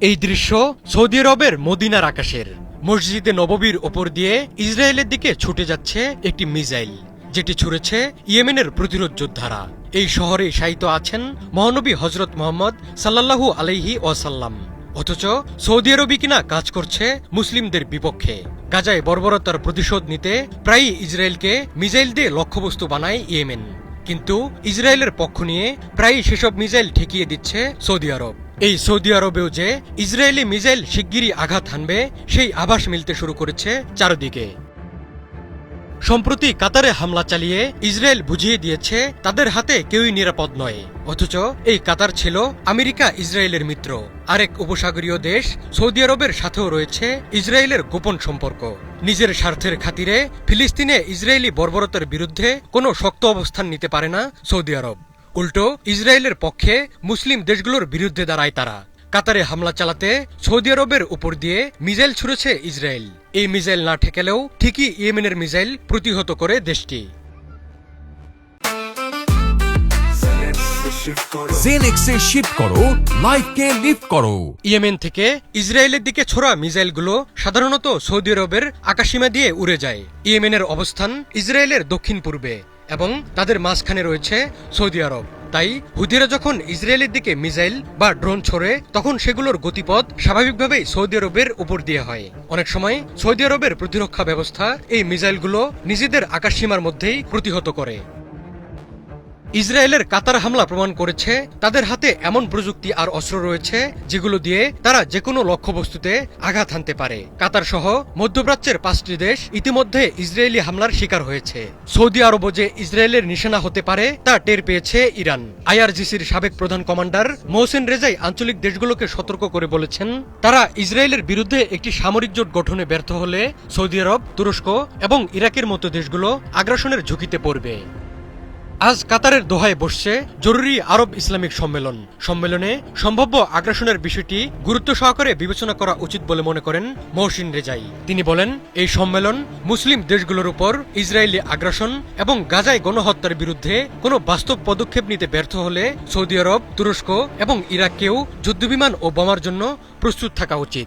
এই দৃশ্য সৌদি আরবের মদিনার আকাশের। মসজিদে নববীর ওপর দিয়ে ইসরায়েলের দিকে ছুটে যাচ্ছে একটি মিসাইল, যেটি ছুড়েছে ইয়েমেনের প্রতিরোধ যোদ্ধারা। এই শহরে শায়িত আছেন মহানবী হজরত মোহাম্মদ সাল্লাল্লাহু আলাইহি ওয়াসাল্লাম, অথচ সৌদি আরবই কিনা কাজ করছে মুসলিমদের বিপক্ষে। গাজায় বর্বরতার প্রতিশোধ নিতে প্রায়ই ইসরায়েলকে মিসাইল দিয়ে লক্ষ্যবস্তু বানায় ইয়েমেন, কিন্তু ইসরায়েলের পক্ষ নিয়ে প্রায়ই সেসব মিসাইল ঠেকিয়ে দিচ্ছে সৌদি আরব। এই সৌদি আরবেও যে ইসরায়েলি মিসাইল শিগগিরই আঘাত হানবে সেই আভাস মিলতে শুরু করেছে চারদিকে। সম্প্রতি কাতারে হামলা চালিয়ে ইসরায়েল বুঝিয়ে দিয়েছে তাদের হাতে কেউই নিরাপদ নয়, অথচ এই কাতার ছিল আমেরিকা ইসরায়েলের মিত্র। আরেক উপসাগরীয় দেশ সৌদি আরবের সাথেও রয়েছে ইসরায়েলের গোপন সম্পর্ক। নিজের স্বার্থের খাতিরে ফিলিস্তিনে ইসরায়েলি বর্বরতার বিরুদ্ধে কোনো শক্ত অবস্থান নিতে পারে না সৌদি আরব, উল্টো ইসরায়েলের পক্ষে মুসলিম দেশগুলোর বিরুদ্ধে দাঁড়ায় তারা। কাতারে হামলা চালাতে সৌদি আরবের উপর দিয়ে মিসাইল ছুড়েছে ইসরায়েল। এই মিসাইল না ঠেকালেও ঠিকই ইয়েমেনের মিসাইল প্রতিহত করে দেশটি। জেনেক্সে শিফট করো, লাইফকে লিফট করো। ইয়েমেন থেকে ইসরায়েলের দিকে ছোড়া মিসাইলগুলো সাধারণত সৌদি আরবের আকাশসীমা দিয়ে উড়ে যায়। ইয়েমেনের অবস্থান ইসরায়েলের দক্ষিণ পূর্বে এবং তাদের মাঝখানে রয়েছে সৌদি আরব। তাই হুথিরা যখন ইসরায়েলের দিকে মিসাইল বা ড্রোন ছোড়ে তখন সেগুলোর গতিপথ স্বাভাবিকভাবেই সৌদি আরবের উপর দিয়ে হয়। অনেক সময় সৌদি আরবের প্রতিরক্ষা ব্যবস্থা এই মিসাইলগুলো নিজেদের আকাশসীমার মধ্যেই প্রতিহত করে। ইসরায়েলের কাতার হামলা প্রমাণ করেছে তাদের হাতে এমন প্রযুক্তি আর অস্ত্র রয়েছে যেগুলো দিয়ে তারা যেকোনো লক্ষ্যবস্তুতে আঘাত হানতে পারে। কাতার সহ মধ্যপ্রাচ্যের 5টি দেশ ইতিমধ্যে ইসরায়েলি হামলার শিকার হয়েছে। সৌদি আরবও যে ইসরায়েলের নিশানা হতে পারে তা টের পেয়েছে ইরান। আইআরজিসির সাবেক প্রধান কমান্ডার মোহসেন রেজাই আঞ্চলিক দেশগুলোকে সতর্ক করে বলেছেন, তারা ইসরায়েলের বিরুদ্ধে একটি সামরিক জোট গঠনে ব্যর্থ হলে সৌদি আরব, তুরস্ক এবং ইরাকের মতো দেশগুলো আগ্রাসনের ঝুঁকিতে পড়বে। আজ কাতারের দোহায় বসছে জরুরি আরব ইসলামিক সম্মেলন। সম্মেলনে সম্ভাব্য আগ্রাসনের বিষয়টি গুরুত্ব সহকারে বিবেচনা করা উচিত বলে মনে করেন মোহসিন রেজাই। তিনি বলেন, এই সম্মেলন মুসলিম দেশগুলোর উপর ইসরায়েলি আগ্রাসন এবং গাজায় গণহত্যার বিরুদ্ধে কোনো বাস্তব পদক্ষেপ নিতে ব্যর্থ হলে সৌদি আরব, তুরস্ক এবং ইরাককেও যুদ্ধবিমান ও বোমার জন্য প্রস্তুত থাকা উচিত।